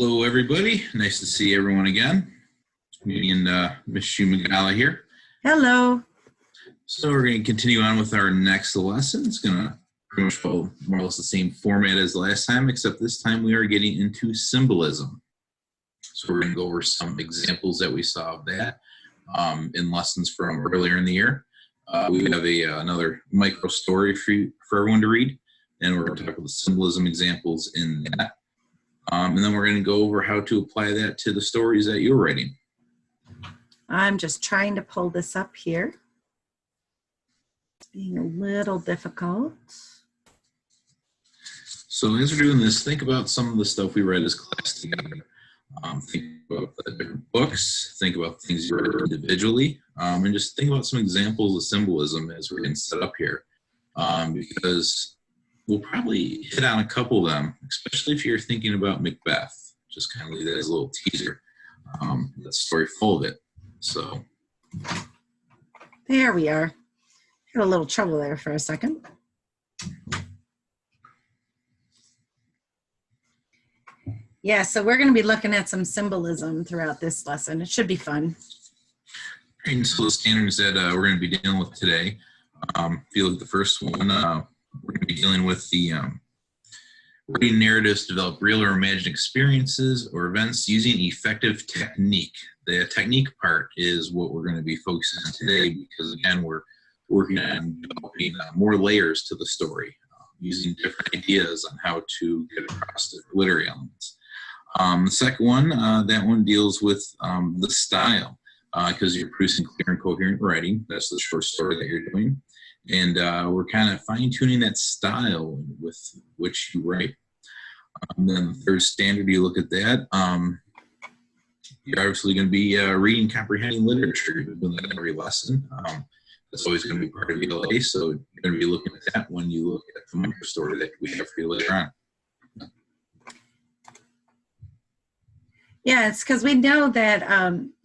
Hello, everybody. Nice to see everyone again. Me and Ms. Szumigala here. Hello. So we're going to continue on with our next lesson. It's going to pretty much follow more or less the same format as last time, except this time we are getting into symbolism. So we're going to go over some examples that we saw of that in lessons from earlier in the year. We have another micro story for everyone to read, and we're going to talk about the symbolism examples in that. And then we're going to go over how to apply that to the stories that you're writing. I'm just trying to pull this up here. It's being a little difficult. So as we're doing this, think about some of the stuff we read as class together. Think about the different books, think about things you read individually, and just think about some examples of symbolism as we're getting set up here. Because we'll probably hit on a couple of them, especially if you're thinking about Macbeth. Just kind of leave that as a little teaser. That story full of it. So there we are. Had a little trouble there for a second. Yeah, so we're going to be looking at some symbolism throughout this lesson. It should be fun. And so the standards that we're going to be dealing with today, feel like the first one, we're going to be dealing with the writing narratives to develop real or imagined experiences or events using effective technique. The technique part is what we're going to be focusing on today because, again, we're working on developing more layers to the story, using different ideas on how to get across the literary elements. The second one, that one deals with the style because you're producing clear and coherent writing. That's the short story that you're doing. And we're kind of fine-tuning that style with which you write. Then the third standard, you look at that. You're obviously going to be reading, comprehending literature. You're doing that in every lesson. That's always going to be part of ELA, so you're going to be looking at that when you look at the micro story that we have for you later on. Yeah, it's because we know that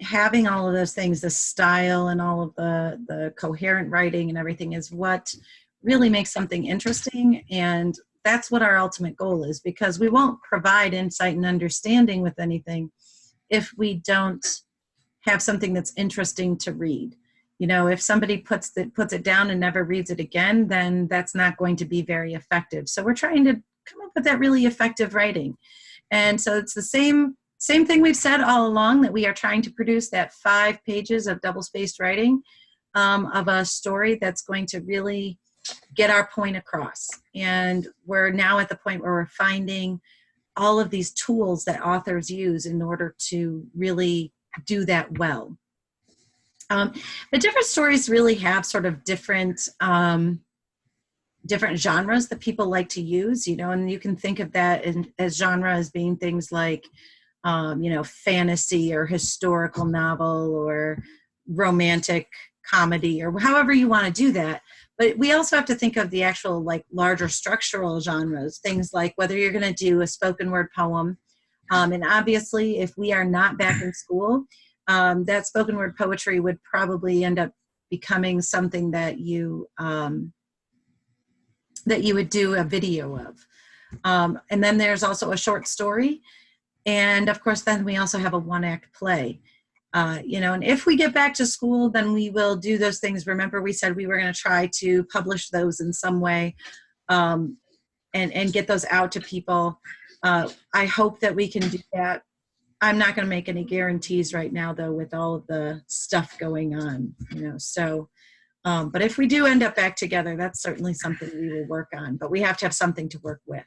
having all of those things, the style and all of the coherent writing and everything is what really makes something interesting. And that's what our ultimate goal is, because we won't provide insight and understanding with anything if we don't have something that's interesting to read. You know, if somebody puts it down and never reads it again, then that's not going to be very effective. So we're trying to come up with that really effective writing. And so it's the same thing we've said all along, that we are trying to produce that 5 pages of double-spaced writing of a story that's going to really get our point across. And we're now at the point where we're finding all of these tools that authors use in order to really do that well. But different stories really have sort of different genres that people like to use, you know, and you can think of that as genre as being things like you know, fantasy or historical novel or romantic comedy or however you want to do that. But we also have to think of the actual like larger structural genres, things like whether you're going to do a spoken word poem. And obviously, if we are not back in school, that spoken word poetry would probably end up becoming something that you would do a video of. And then there's also a short story. And of course, then we also have a 1-act play. You know, and if we get back to school, then we will do those things. Remember, we said we were going to try to publish those in some way and get those out to people. I hope that we can do that. I'm not going to make any guarantees right now, though, with all of the stuff going on, you know. So, but if we do end up back together, that's certainly something we will work on. But we have to have something to work with.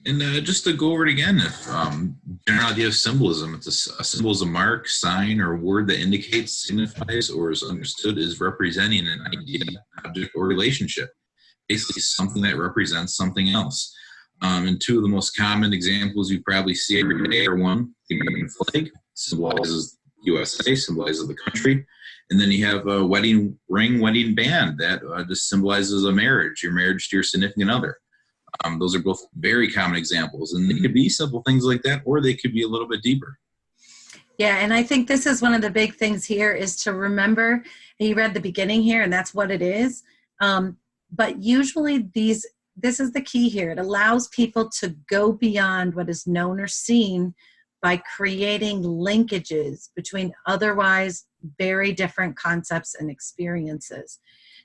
And just to go over it again, if general idea of symbolism, it's a symbol is a mark, sign, or word that indicates, signifies, or is understood as representing an idea, object, or relationship. Basically, something that represents something else. And 2 of the most common examples you probably see every day are one, the American flag, symbolizes USA, symbolizes the country. And then you have a wedding ring, wedding band that just symbolizes a marriage, your marriage to your significant other. Those are both very common examples, and they could be simple things like that, or they could be a little bit deeper. Yeah, and I think this is one of the big things here is to remember, and you read the beginning here, and that's what it is. But usually these this is the key here. It allows people to go beyond what is known or seen by creating linkages between otherwise very different concepts and experiences.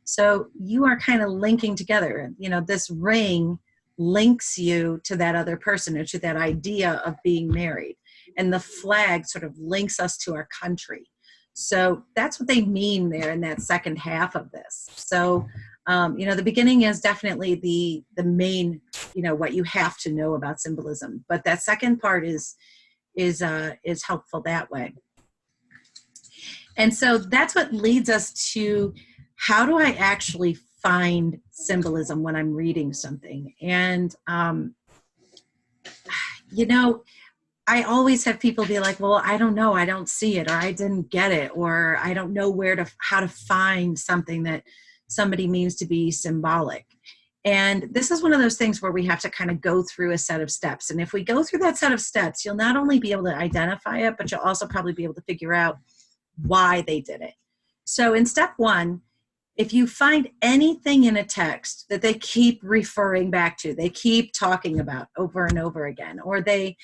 So you are kind of linking together. You know, this ring links you to that other person or to that idea of being married. And the flag sort of links us to our country. So that's what they mean there in that second half of this. So, you know, the beginning is definitely the main, you know, what you have to know about symbolism. But that second part is helpful that way. And so that's what leads us to, how do I actually find symbolism when I'm reading something? And, you know, I always have people be like, well, I don't know, I don't see it, or I didn't get it, or I don't know how to find something that somebody means to be symbolic. And this is one of those things where we have to kind of go through a set of steps. And if we go through that set of steps, you'll not only be able to identify it, but you'll also probably be able to figure out why they did it. So in step one, if you find anything in a text that they keep referring back to, they keep talking about over and over again, or they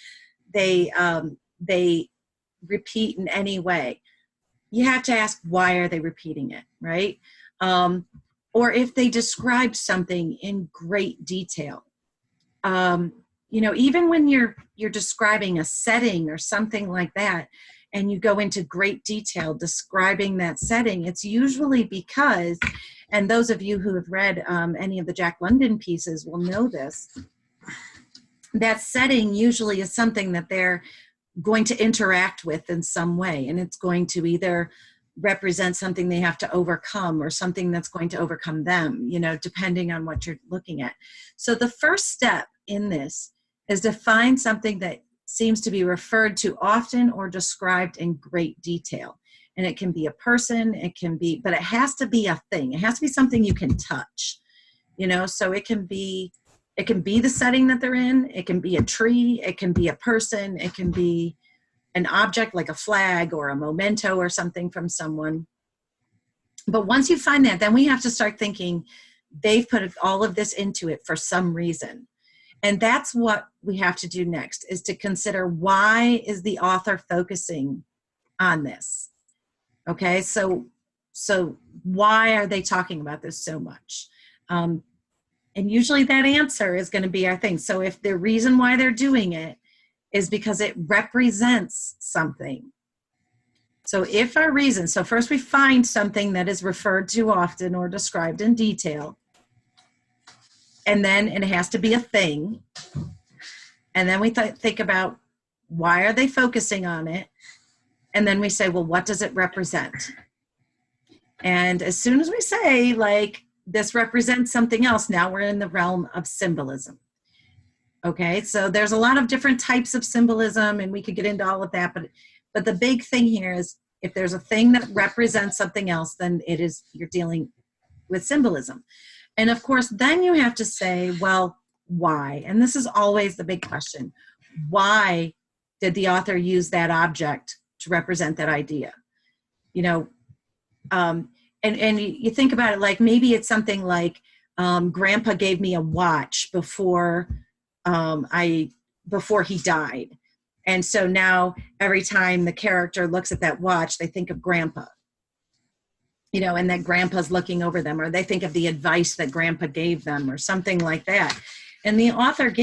repeat in any way, you have to ask, why are they repeating it, right? Or if they describe something in great detail. You know, even when you're describing a setting or something like that, and you go into great detail describing that setting, it's usually because, and those of you who have read any of the Jack London pieces will know this, that setting usually is something that they're going to interact with in some way. And it's going to either represent something they have to overcome or something that's going to overcome them, you know, depending on what you're looking at. So the first step in this is to find something that seems to be referred to often or described in great detail. And it can be a person, it can be, but it has to be a thing. It has to be something you can touch, you know, so it can be the setting that they're in, it can be a tree, it can be a person, it can be an object like a flag or a memento or something from someone. But once you find that, then we have to start thinking they've put all of this into it for some reason. And that's what we have to do next, is to consider, why is the author focusing on this? Okay, so why are they talking about this so much? And usually that answer is going to be our thing. So if the reason why they're doing it is because it represents something. So if our reason, so first we find something that is referred to often or described in detail, and then it has to be a thing. And then we think about, why are they focusing on it? And then we say, well, what does it represent? And as soon as we say, like, this represents something else, now we're in the realm of symbolism. Okay, so there's a lot of different types of symbolism, and we could get into all of that, but the big thing here is, if there's a thing that represents something else, then you're dealing with symbolism. And of course, then you have to say, well, why? And this is always the big question. Why did the author use that object to represent that idea? You know, and you think about it, like, maybe it's something like, Grandpa gave me a watch before he died. And so now every time the character looks at that watch, they think of Grandpa, you know, and that Grandpa's looking over them, or they think of the advice that Grandpa gave them, or something like that. And the author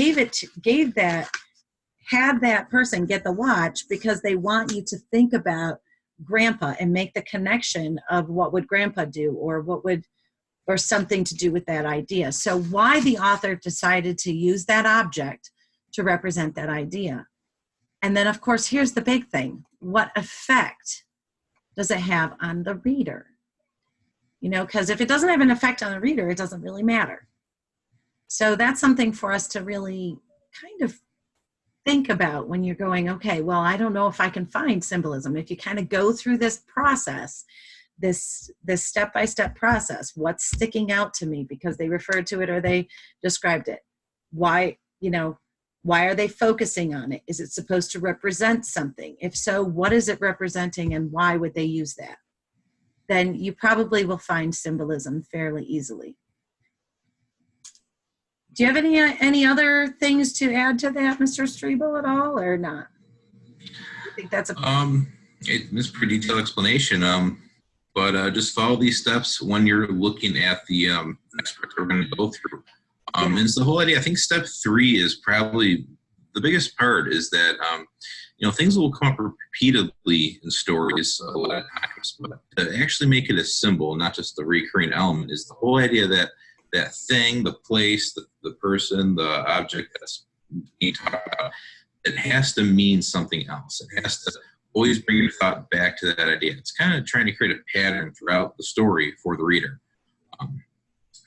had that person get the watch because they want you to think about Grandpa and make the connection of what would Grandpa do, or something to do with that idea. So why the author decided to use that object to represent that idea. And then, of course, here's the big thing. What effect does it have on the reader? You know, because if it doesn't have an effect on the reader, it doesn't really matter. So that's something for us to really kind of think about when you're going, okay, well, I don't know if I can find symbolism. If you kind of go through this process, this step-by-step process, what's sticking out to me because they referred to it or they described it? Why are they focusing on it? Is it supposed to represent something? If so, what is it representing, and why would they use that? Then you probably will find symbolism fairly easily. Do you have any other things to add to that, Mr. Streebel, at all, or not? I think that's It's a pretty detailed explanation. But just follow these steps when you're looking at the next part we're going to go through. And it's the whole idea. I think step 3 is probably the biggest part, is that things will come up repeatedly in stories a lot of times, but to actually make it a symbol, not just the recurring element, is the whole idea that that thing, the place, the person, the object that's being talked about, it has to mean something else. It has to always bring your thought back to that idea. It's kind of trying to create a pattern throughout the story for the reader.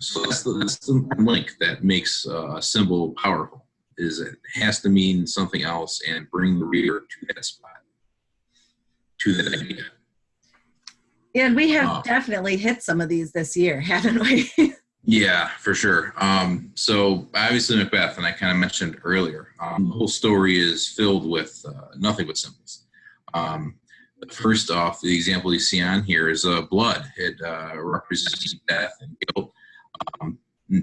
So that's the link that makes a symbol powerful, is it has to mean something else and bring the reader to that spot, to that idea. And we have definitely hit some of these this year, haven't we? Yeah, for sure. So obviously Macbeth, and I kind of mentioned earlier, the whole story is filled with nothing but symbols. First off, the example you see on here is blood. It represents death and guilt.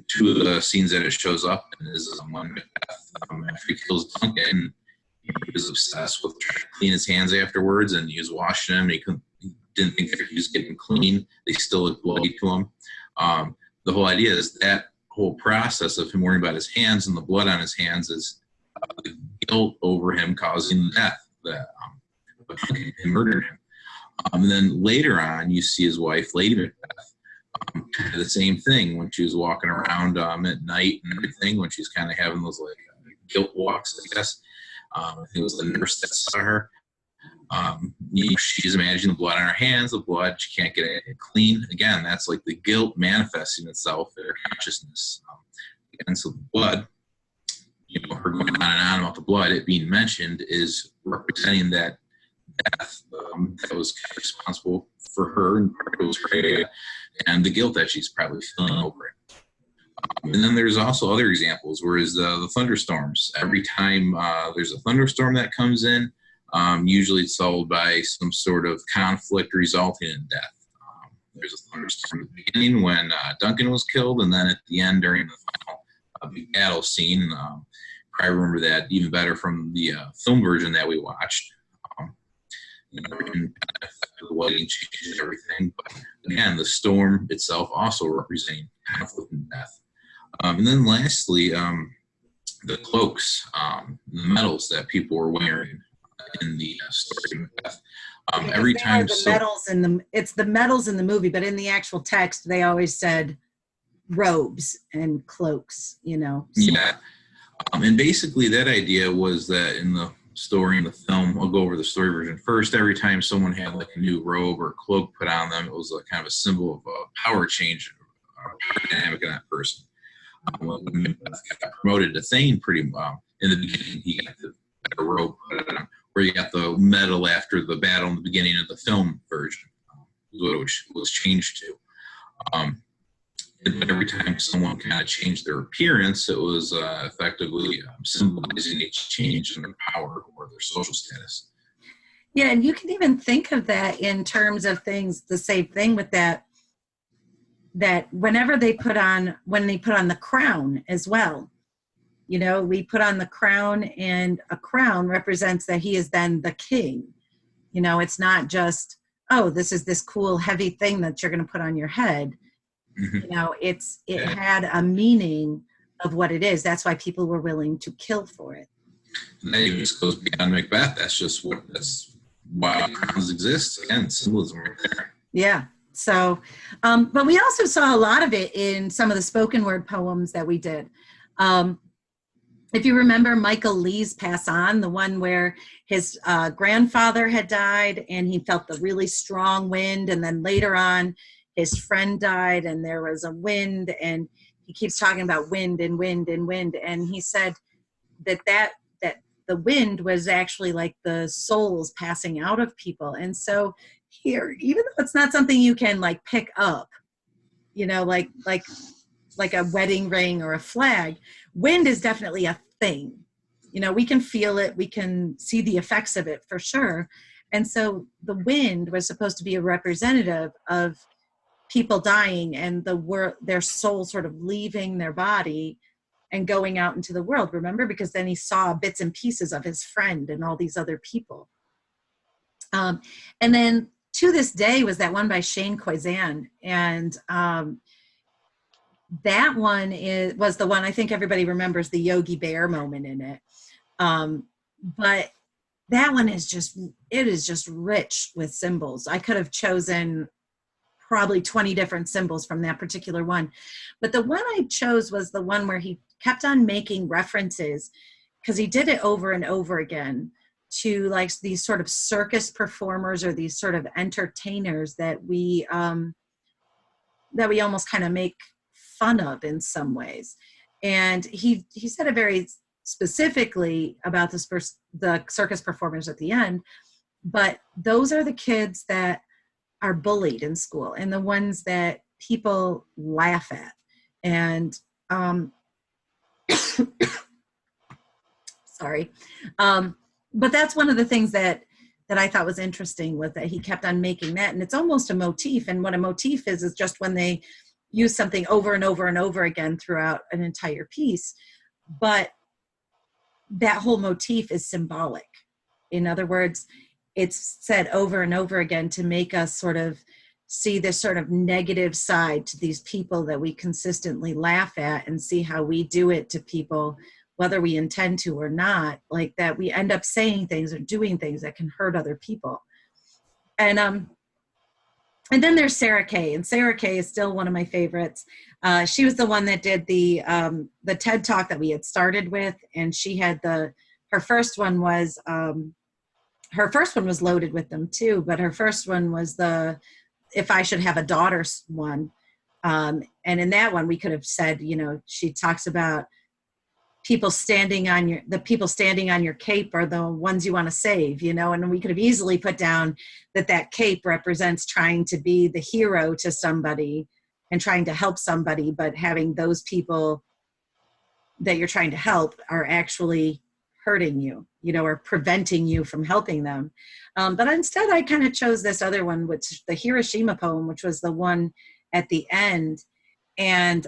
Two of the scenes that it shows up in is one Macbeth, after he kills Duncan, he was obsessed with trying to clean his hands afterwards, and he was washing them, and he didn't think that he was getting clean. They still had blood to him. The whole idea is that whole process of him worrying about his hands and the blood on his hands is the guilt over him causing death, that he murdered him. And then later on, you see his wife, Lady Macbeth, the same thing when she was walking around at night and everything, when she's kind of having those like guilt walks, I guess. I think it was the nurse that saw her. She's imagining the blood on her hands, the blood, she can't get it clean. Again, that's like the guilt manifesting itself in her consciousness. And so the blood, her going on and on about the blood, it being mentioned, is representing that death that was kind of responsible for her, and part of it was her, and the guilt that she's probably feeling over it. And then there's also other examples, whereas the thunderstorms. Every time there's a thunderstorm that comes in, usually it's followed by some sort of conflict resulting in death. There's a thunderstorm at the beginning when Duncan was killed, and then at the end during the final big battle scene. I remember that even better from the film version that we watched. The lighting changes everything, but again, the storm itself also representing conflict and death. And then lastly, the cloaks, the medals that people were wearing in the story of Macbeth. Every time it's the medals in the movie, but in the actual text, they always said robes and cloaks, So. Yeah. And basically that idea was that in the story in the film, I'll go over the story version first, every time someone had like a new robe or cloak put on them, it was a kind of a symbol of a power change, or power dynamic in that person. When Macbeth got promoted to Thane pretty well, in the beginning he got the better robe put on, where you got the medal after the battle in the beginning of the film version, is what it was changed to. But every time someone kind of changed their appearance, it was effectively symbolizing a change in their power or their social status. Yeah, and you can even think of that in terms of things, the same thing with that whenever when they put on the crown as well, we put on the crown, and a crown represents that he is then the king. It's not just, oh, this is this cool heavy thing that you're going to put on your head. Mm-hmm. It had a meaning of what it is. That's why people were willing to kill for it. And that even just goes beyond Macbeth. That's why crowns exist. Again, symbolism right there. Yeah. So, but we also saw a lot of it in some of the spoken word poems that we did. If you remember Michael Lee's Pass On, the one where his grandfather had died and he felt the really strong wind, and then later on his friend died and there was a wind, and he keeps talking about wind and wind and wind, and he said that the wind was actually like the souls passing out of people. And so here, even though it's not something you can like pick up, like a wedding ring or a flag, wind is definitely a thing. We can feel it, we can see the effects of it for sure. And so the wind was supposed to be a representative of people dying and their soul sort of leaving their body and going out into the world, remember? Because then he saw bits and pieces of his friend and all these other people. And then To This Day was that one by Shane Koizan. And that one was the one I think everybody remembers, the Yogi Bear moment in it. But that one is just rich with symbols. I could have chosen probably 20 different symbols from that particular one. But the one I chose was the one where he kept on making references, because he did it over and over again, to like these sort of circus performers or these sort of entertainers that we almost kind of make fun of in some ways. And he said it very specifically about the circus performers at the end, but those are the kids that are bullied in school and the ones that people laugh at. And sorry. But that's one of the things that I thought was interesting, was that he kept on making that. And it's almost a motif. And what a motif is just when they use something over and over and over again throughout an entire piece. But that whole motif is symbolic. In other words, it's said over and over again to make us sort of see this sort of negative side to these people that we consistently laugh at, and see how we do it to people, whether we intend to or not, like that we end up saying things or doing things that can hurt other people. And then there's Sarah Kay, and Sarah Kay is still one of my favorites. She was the one that did the TED Talk that we had started with, and she had her first one was loaded with them too, but her first one was the If I Should Have a Daughter one. And in that one, we could have said, she talks about people standing on your cape are the ones you want to save, and we could have easily put down that cape represents trying to be the hero to somebody and trying to help somebody, but having those people that you're trying to help are actually hurting you, or preventing you from helping them. But instead I kind of chose this other one, which the Hiroshima poem, which was the one at the end. And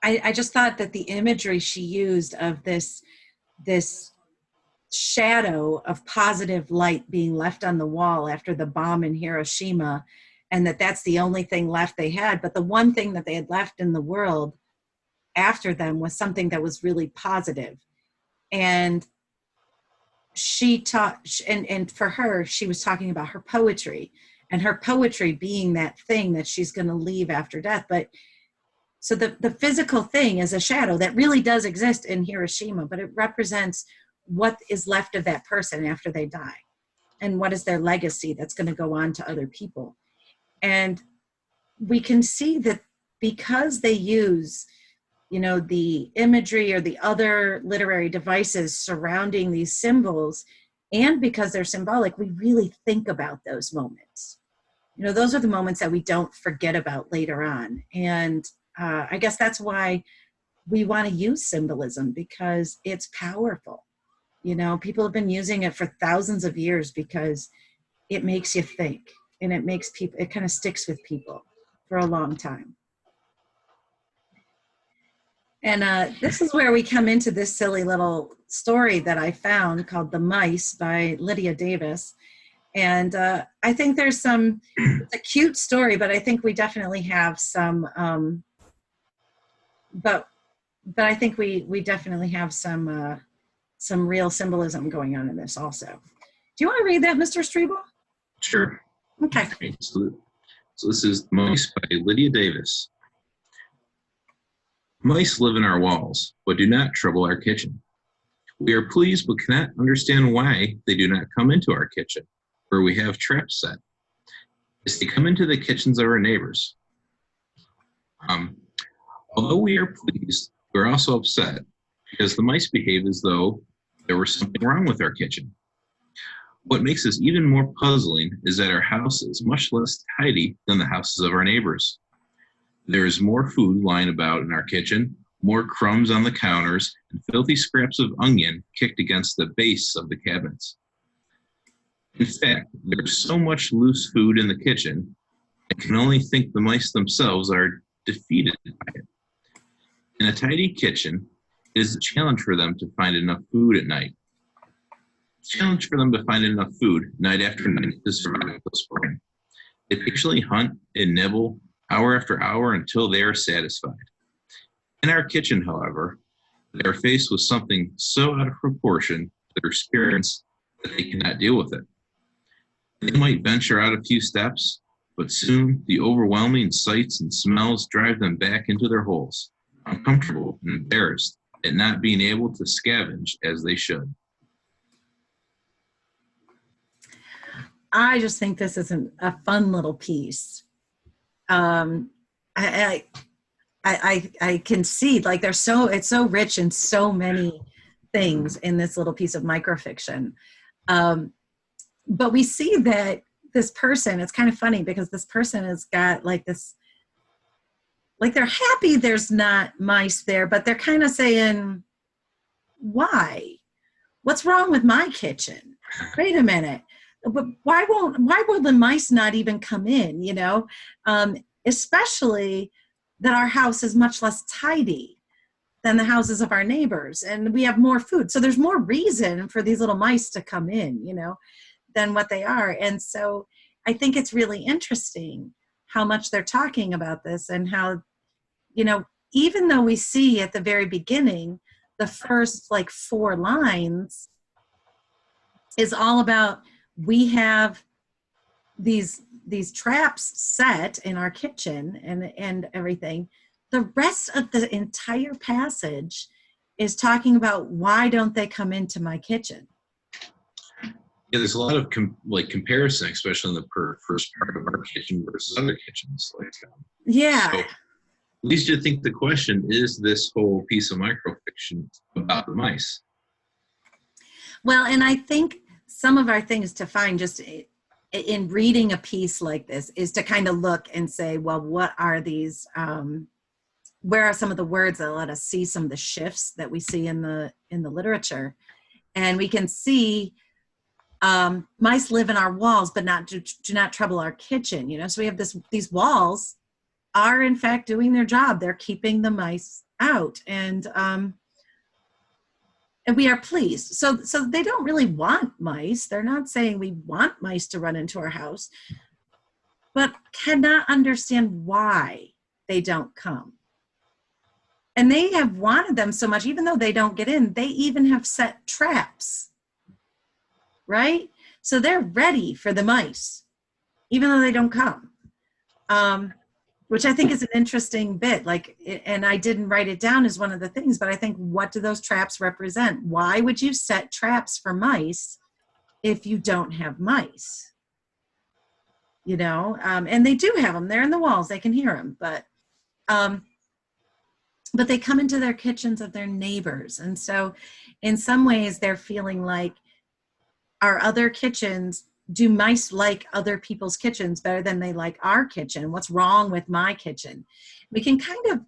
I just thought that the imagery she used of this shadow of positive light being left on the wall after the bomb in Hiroshima, and that's the only thing left they had. But the one thing that they had left in the world after them was something that was really positive. And she taught, and for her, she was talking about her poetry, and her poetry being that thing that she's going to leave after death. But so the physical thing is a shadow that really does exist in Hiroshima, but it represents what is left of that person after they die, and what is their legacy that's going to go on to other people. And we can see that because they use, the imagery or the other literary devices surrounding these symbols, and because they're symbolic, we really think about those moments. Those are the moments that we don't forget about later on. And I guess that's why we want to use symbolism, because it's powerful. People have been using it for thousands of years because it makes you think, and it kind of sticks with people for a long time. And this is where we come into this silly little story that I found called The Mice by Lydia Davis. And I think it's a cute story, but I think we definitely have some, but I think we definitely have some real symbolism going on in this also. Do you want to read that, Mr. Streebel? Sure. Okay. So this is The Mice by Lydia Davis. Mice live in our walls, but do not trouble our kitchen. We are pleased but cannot understand why they do not come into our kitchen, where we have traps set, as they come into the kitchens of our neighbors. Although we are pleased, we're also upset, because the mice behave as though there was something wrong with our kitchen. What makes this even more puzzling is that our house is much less tidy than the houses of our neighbors. There is more food lying about in our kitchen, more crumbs on the counters, and filthy scraps of onion kicked against the base of the cabinets. In fact, there is so much loose food in the kitchen, I can only think the mice themselves are defeated by it. In a tidy kitchen, it is a challenge for them to find enough food at night. Challenge for them to find enough food night after night to survive until spring. They patiently hunt and nibble hour after hour until they are satisfied. In our kitchen, however, they are faced with something so out of proportion to their experience that they cannot deal with it. They might venture out a few steps, but soon the overwhelming sights and smells drive them back into their holes, uncomfortable and embarrassed at not being able to scavenge as they should. I just think this is a fun little piece. I can see, like, it's so rich in so many things in this little piece of microfiction. But we see that this person, it's kind of funny because this person has got like this, like they're happy there's not mice there, but they're kind of saying, why? What's wrong with my kitchen? Wait a minute. But why will the mice not even come in, you know? Especially that our house is much less tidy than the houses of our neighbors, and we have more food. So there's more reason for these little mice to come in, you know, than what they are. And so I think it's really interesting how much they're talking about this, and how, you know, even though we see at the very beginning, the first like 4 lines is all about, we have these traps set in our kitchen and everything. The rest of the entire passage is talking about, why don't they come into my kitchen? Yeah, there's a lot of comparison, especially in the first part of our kitchen versus other kitchens. Yeah. So, leads you to think the question is, this whole piece of microfiction about the mice? Well, and I think some of our things to find just in reading a piece like this is to kind of look and say, well, what are these, where are some of the words that let us see some of the shifts that we see in the literature? And we can see mice live in our walls, but do not trouble our kitchen. You know, so we have these walls are in fact doing their job. They're keeping the mice out, and we are pleased. So they don't really want mice. They're not saying we want mice to run into our house, but cannot understand why they don't come. And they have wanted them so much, even though they don't get in, they even have set traps, right? So they're ready for the mice, even though they don't come, which I think is an interesting bit. Like, and I didn't write it down as one of the things, but I think, what do those traps represent? Why would you set traps for mice if you don't have mice? You know, and they do have them. They're in the walls. They can hear them, but they come into their kitchens of their neighbors. And so in some ways they're feeling like, our other kitchens, do mice like other people's kitchens better than they like our kitchen? What's wrong with my kitchen? We can kind of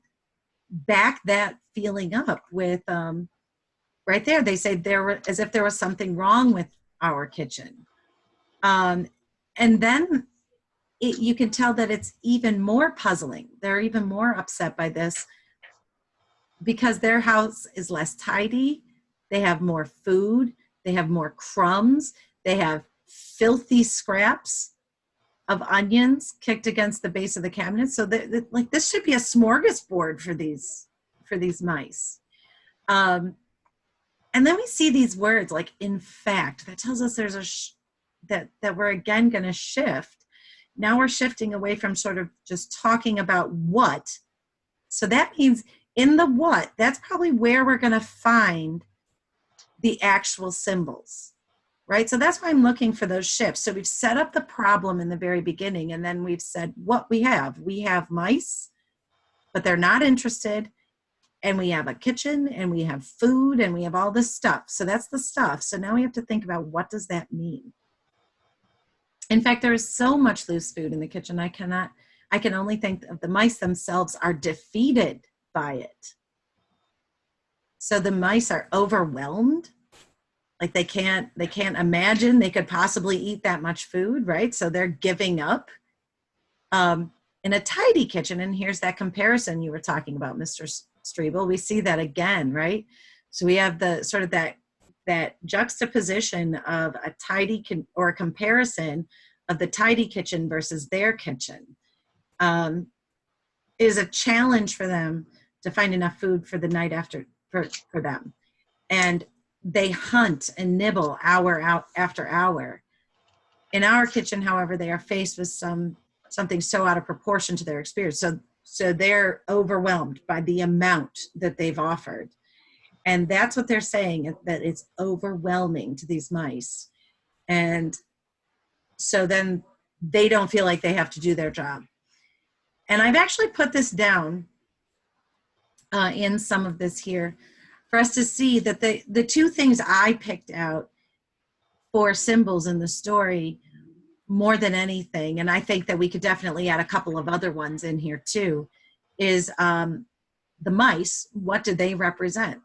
back that feeling up with, right there, they say as if there was something wrong with our kitchen. And then you can tell that it's even more puzzling. They're even more upset by this because their house is less tidy. They have more food. They have more crumbs. They have filthy scraps of onions kicked against the base of the cabinet. So like, this should be a smorgasbord for these mice. And then we see these words like, in fact, that tells us there's that we're again going to shift. Now we're shifting away from sort of just talking about what. So that means in the what, that's probably where we're going to find the actual symbols, right? So that's why I'm looking for those shifts. So we've set up the problem in the very beginning, and then we've said what we have. We have mice, but they're not interested. And we have a kitchen, and we have food, and we have all this stuff. So that's the stuff. So now we have to think about, what does that mean? In fact, there is so much loose food in the kitchen. I can only think of the mice themselves are defeated by it. So the mice are overwhelmed. Like, they can't imagine they could possibly eat that much food, right? So they're giving up. In a tidy kitchen, and here's that comparison you were talking about, Mr. Streebel, we see that again, right? So we have the sort of that juxtaposition of a tidy or a comparison of the tidy kitchen versus their kitchen. Is a challenge for them to find enough food for the night after for them. And they hunt and nibble hour out after hour. In our kitchen, however, they are faced with something so out of proportion to their experience. So they're overwhelmed by the amount that they've offered. And that's what they're saying, that it's overwhelming to these mice. And so then they don't feel like they have to do their job. And I've actually put this down in some of this here for us to see that the two things I picked out for symbols in the story more than anything, and I think that we could definitely add a couple of other ones in here too, is the mice. What do they represent?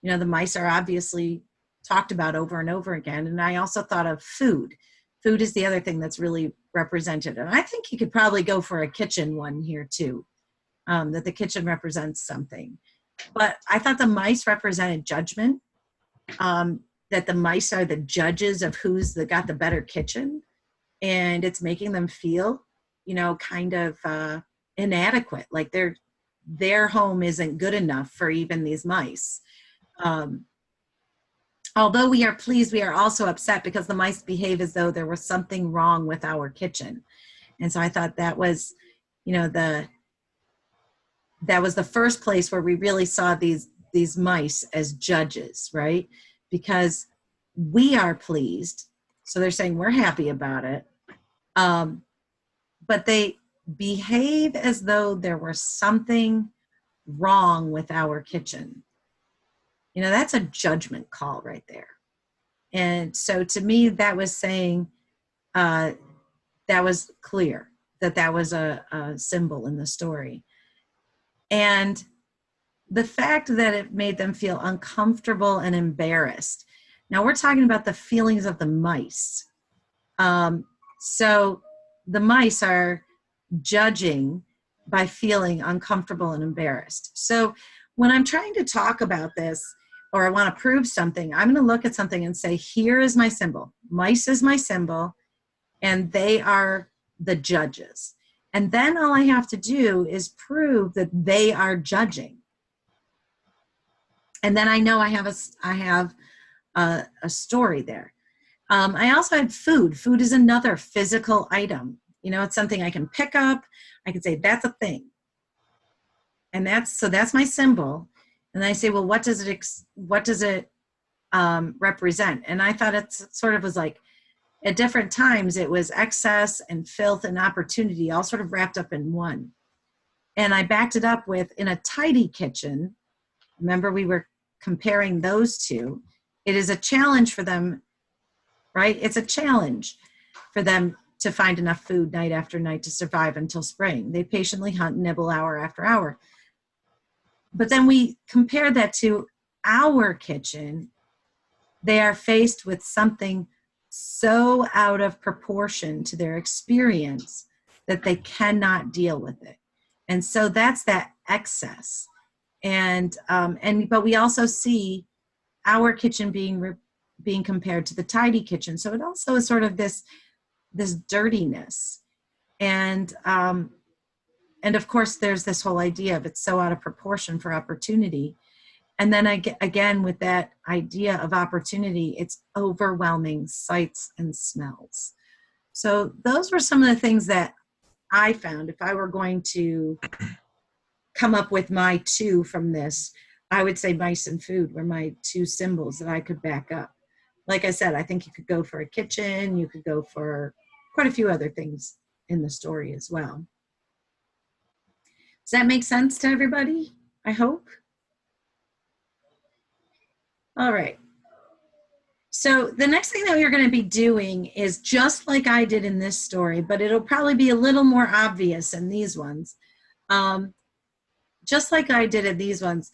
You know, the mice are obviously talked about over and over again. And I also thought of food. Food is the other thing that's really represented. And I think you could probably go for a kitchen one here too, that the kitchen represents something. But I thought the mice represented judgment, that the mice are the judges of who's got the better kitchen. And it's making them feel, you know, kind of inadequate, like their home isn't good enough for even these mice. Although we are pleased, we are also upset because the mice behave as though there was something wrong with our kitchen. And so I thought that was, you know, that was the first place where we really saw these mice as judges, right? Because we are pleased. So they're saying we're happy about it. But they behave as though there was something wrong with our kitchen. You know, that's a judgment call right there. And so to me, that was saying, that was clear that was a symbol in the story. And the fact that it made them feel uncomfortable and embarrassed. Now we're talking about the feelings of the mice. So the mice are judging by feeling uncomfortable and embarrassed. So when I'm trying to talk about this, or I want to prove something, I'm going to look at something and say, here is my symbol. Mice is my symbol, and they are the judges. And then all I have to do is prove that they are judging. And then I know I have a story there. I also had food. Food is another physical item. You know, it's something I can pick up. I can say, that's a thing. And that's my symbol. And I say, well, what does it represent? And I thought it sort of was like, at different times, it was excess and filth and opportunity, all sort of wrapped up in one. And I backed it up with, in a tidy kitchen, remember we were comparing those two, it is a challenge for them, right? It's a challenge for them to find enough food night after night to survive until spring. They patiently hunt and nibble hour after hour. But then we compare that to our kitchen. They are faced with something so out of proportion to their experience that they cannot deal with it. And so that's that excess. But we also see our kitchen being compared to the tidy kitchen. So it also is sort of this dirtiness. And of course, there's this whole idea of it's so out of proportion for opportunity. And then again, with that idea of opportunity, it's overwhelming sights and smells. So those were some of the things that I found. If I were going to come up with my two from this, I would say mice and food were my two symbols that I could back up. Like I said, I think you could go for a kitchen. You could go for quite a few other things in the story as well. Does that make sense to everybody? I hope. All right. So the next thing that we're going to be doing is just like I did in this story, but it'll probably be a little more obvious in these ones. Just like I did in these ones,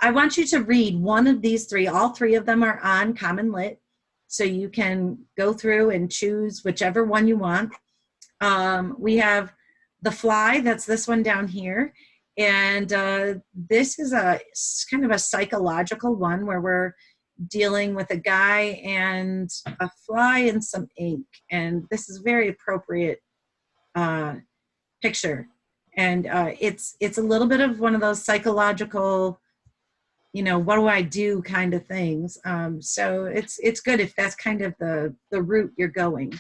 I want you to read one of these three. All three of them are on Common Lit, so you can go through and choose whichever one you want. We have The Fly, that's this one down here, And this is kind of a psychological one where we're dealing with a guy and a fly and some ink. And this is a very appropriate picture. And it's a little bit of one of those psychological, what do I do kind of things. So it's good if that's kind of the route you're going.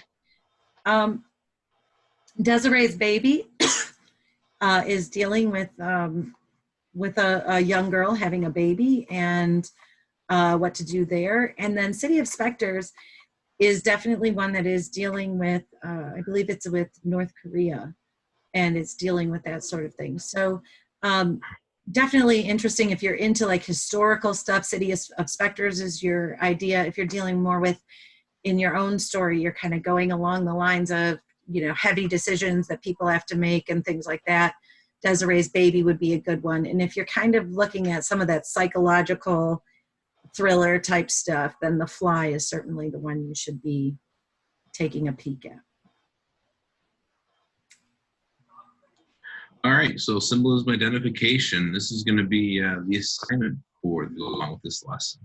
Desiree's baby is dealing with a young girl having a baby and what to do there. And then City of Specters is definitely one that is dealing with, I believe it's with North Korea, and it's dealing with that sort of thing. So definitely interesting if you're into like historical stuff. City of Specters is your idea. If you're dealing more with, in your own story, you're kind of going along the lines of, heavy decisions that people have to make and things like that. Desiree's baby would be a good one. And if you're kind of looking at some of that psychological thriller type stuff, then The Fly is certainly the one you should be taking a peek at. All right, so symbolism identification. This is going to be the assignment for along with this lesson.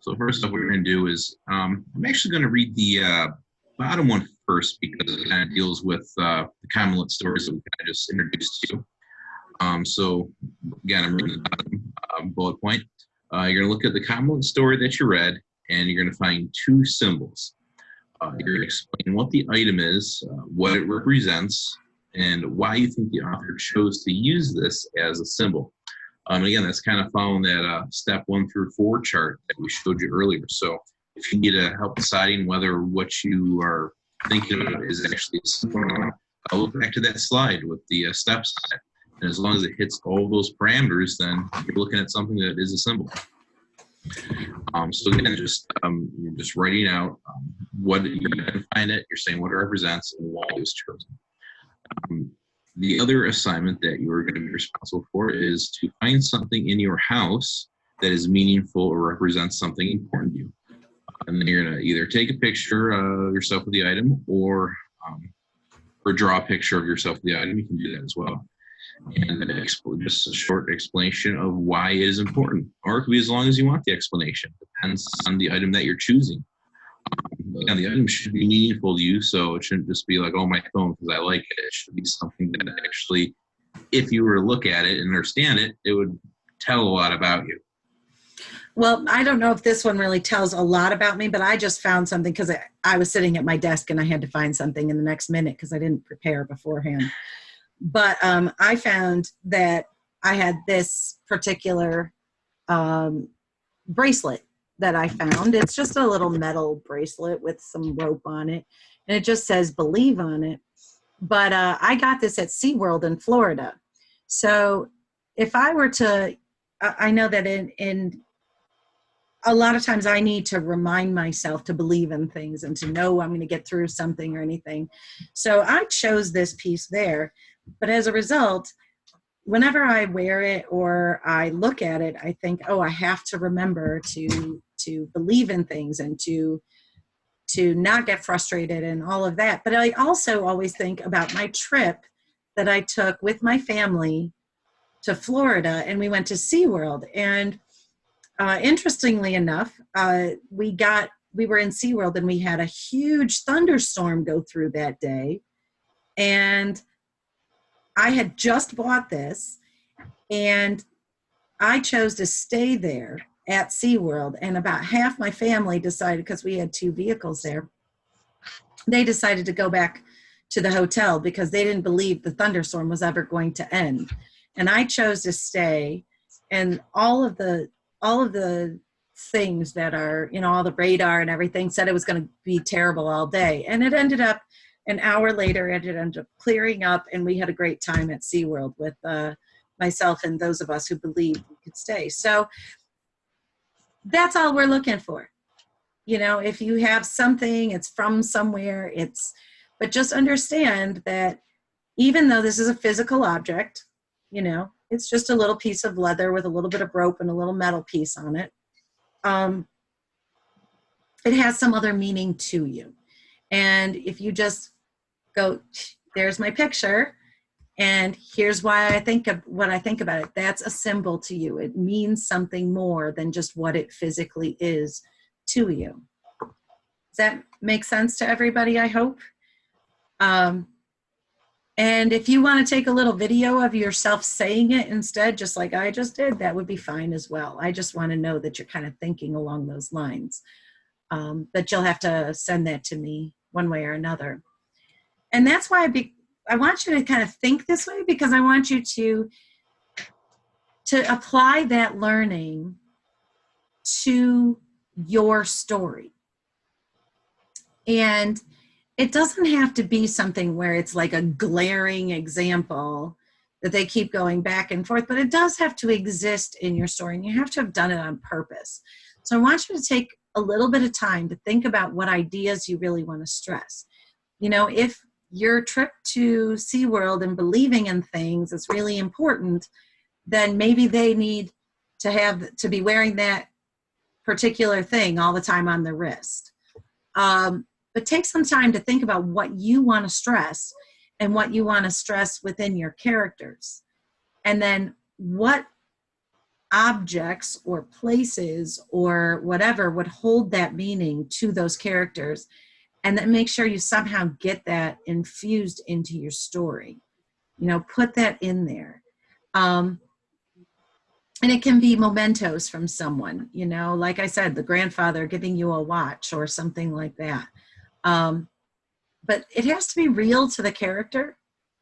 So first off, what we're going to do is I'm actually going to read the bottom one first because it kind of deals with the common stories that we kind of just introduced to you. So again, I'm reading the bottom bullet point. You're going to look at the common story that you read, and you're going to find two symbols. You're going to explain what the item is, what it represents, and why you think the author chose to use this as a symbol. Again, that's kind of following that step 1 through 4 chart that we showed you earlier. So if you need help deciding whether what you are thinking about is actually a symbol, I'll look back to that slide with the steps on it. And as long as it hits all those parameters, then you're looking at something that is a symbol. So again, you're just writing out what you can find it. You're saying what it represents and why it was chosen. The other assignment that you're going to be responsible for is to find something in your house that is meaningful or represents something important to you. And then you're going to either take a picture of yourself with the item or draw a picture of yourself with the item. You can do that as well. And then just a short explanation of why it is important. Or it could be as long as you want the explanation. Depends on the item that you're choosing. Again, the item should be meaningful to you, so it shouldn't just be like, oh, my phone, because I like it. It should be something that actually, if you were to look at it and understand it, it would tell a lot about you. Well, I don't know if this one really tells a lot about me, but I just found something because I was sitting at my desk and I had to find something in the next minute because I didn't prepare beforehand. But I found that I had this particular bracelet that I found. It's just a little metal bracelet with some rope on it, and it just says "Believe" on it. But I got this at SeaWorld in Florida. So if I were to, I know that in a lot of times I need to remind myself to believe in things and to know I'm going to get through something or anything. So I chose this piece there. But as a result, whenever I wear it or I look at it, I think, oh, I have to remember to believe in things and to not get frustrated and all of that. But I also always think about my trip that I took with my family to Florida, and we went to SeaWorld. And interestingly enough, we were in SeaWorld and we had a huge thunderstorm go through that day. And I had just bought this, and I chose to stay there at SeaWorld, and about half my family decided, because we had 2 vehicles there, they decided to go back to the hotel because they didn't believe the thunderstorm was ever going to end. And I chose to stay, and all of the things that are, all the radar and everything said it was going to be terrible all day. And it ended up, an hour later, it ended up clearing up, and we had a great time at SeaWorld with myself and those of us who believed we could stay. So that's all we're looking for. If you have something, it's from somewhere, but just understand that even though this is a physical object, it's just a little piece of leather with a little bit of rope and a little metal piece on it. It has some other meaning to you. And if you just go, there's my picture, And here's why I think of what I think about it. That's a symbol to you. It means something more than just what it physically is to you. Does that make sense to everybody, I hope? And if you want to take a little video of yourself saying it instead, just like I just did, that would be fine as well. I just want to know that you're kind of thinking along those lines. But you'll have to send that to me one way or another. And that's why I want you to kind of think this way, because I want you to apply that learning to your story. And it doesn't have to be something where it's like a glaring example that they keep going back and forth, but it does have to exist in your story, and you have to have done it on purpose. So I want you to take a little bit of time to think about what ideas you really want to stress. You know, if your trip to SeaWorld and believing in things is really important, then maybe they need to be wearing that particular thing all the time on their wrist. But take some time to think about what you want to stress and what you want to stress within your characters. And then what objects or places or whatever would hold that meaning to those characters. And then make sure you somehow get that infused into your story. You know, put that in there. And it can be mementos from someone, you know, like I said, the grandfather giving you a watch or something like that. But it has to be real to the character.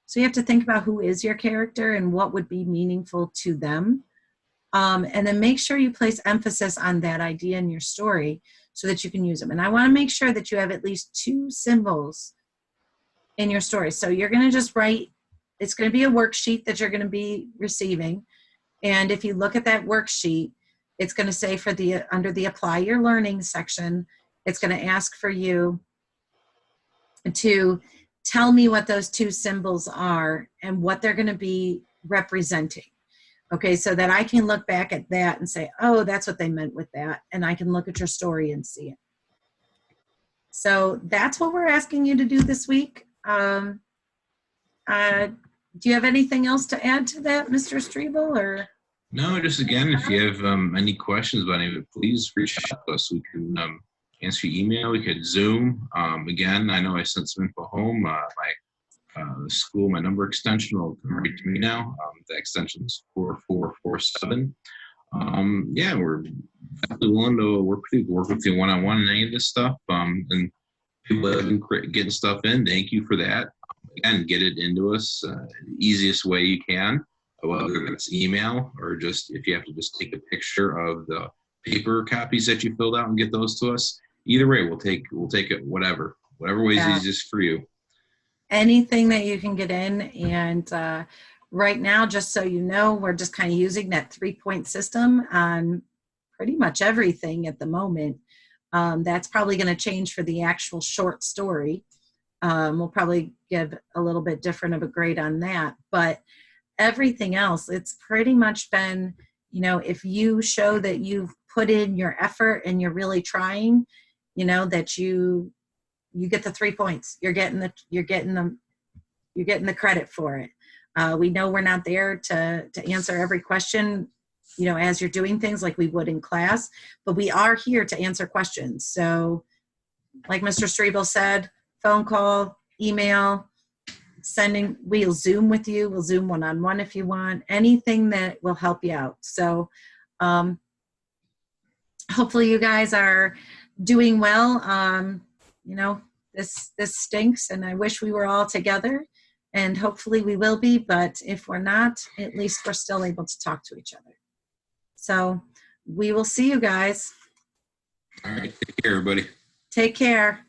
So you have to think about who is your character and what would be meaningful to them. And then make sure you place emphasis on that idea in your story so that you can use them. And I want to make sure that you have at least 2 symbols in your story. So you're going to just write, it's going to be a worksheet that you're going to be receiving. And if you look at that worksheet, it's going to say under the apply your learning section, it's going to ask for you to tell me what those 2 symbols are and what they're going to be representing. Okay, so that I can look back at that and say, oh, that's what they meant with that. And I can look at your story and see it. So that's what we're asking you to do this week. Do you have anything else to add to that, Mr. Streebel? Or? No, just again, if you have any questions about any of it, please reach out to us. We can answer your email. We could Zoom. Again, I know I sent some info home. The school, my number extension will come right to me now. The extension is 4447. Yeah, we're definitely willing to work with you one-on-one in any of this stuff. And people that have been getting stuff in, thank you for that. Again, get it into us the easiest way you can, whether it's email or just if you have to just take a picture of the paper copies that you filled out and get those to us. Either way, we'll take it, whatever way is easiest for you. Anything that you can get in. And right now, just so you know, we're just kind of using that 3-point system on pretty much everything at the moment. That's probably going to change for the actual short story. We'll probably give a little bit different of a grade on that, but everything else, it's pretty much been, you know, if you show that you've put in your effort and you're really trying, you know, that you get the 3 points. You're getting the credit for it. We know we're not there to answer every question, you know, as you're doing things like we would in class, but we are here to answer questions. So like Mr. Streebel said, phone call, email, we'll Zoom with you. We'll Zoom one-on-one if you want, anything that will help you out. So hopefully you guys are doing well. You know, this stinks, and I wish we were all together, and hopefully we will be, but if we're not, at least we're still able to talk to each other. So we will see you guys. All right, take care, everybody. Take care.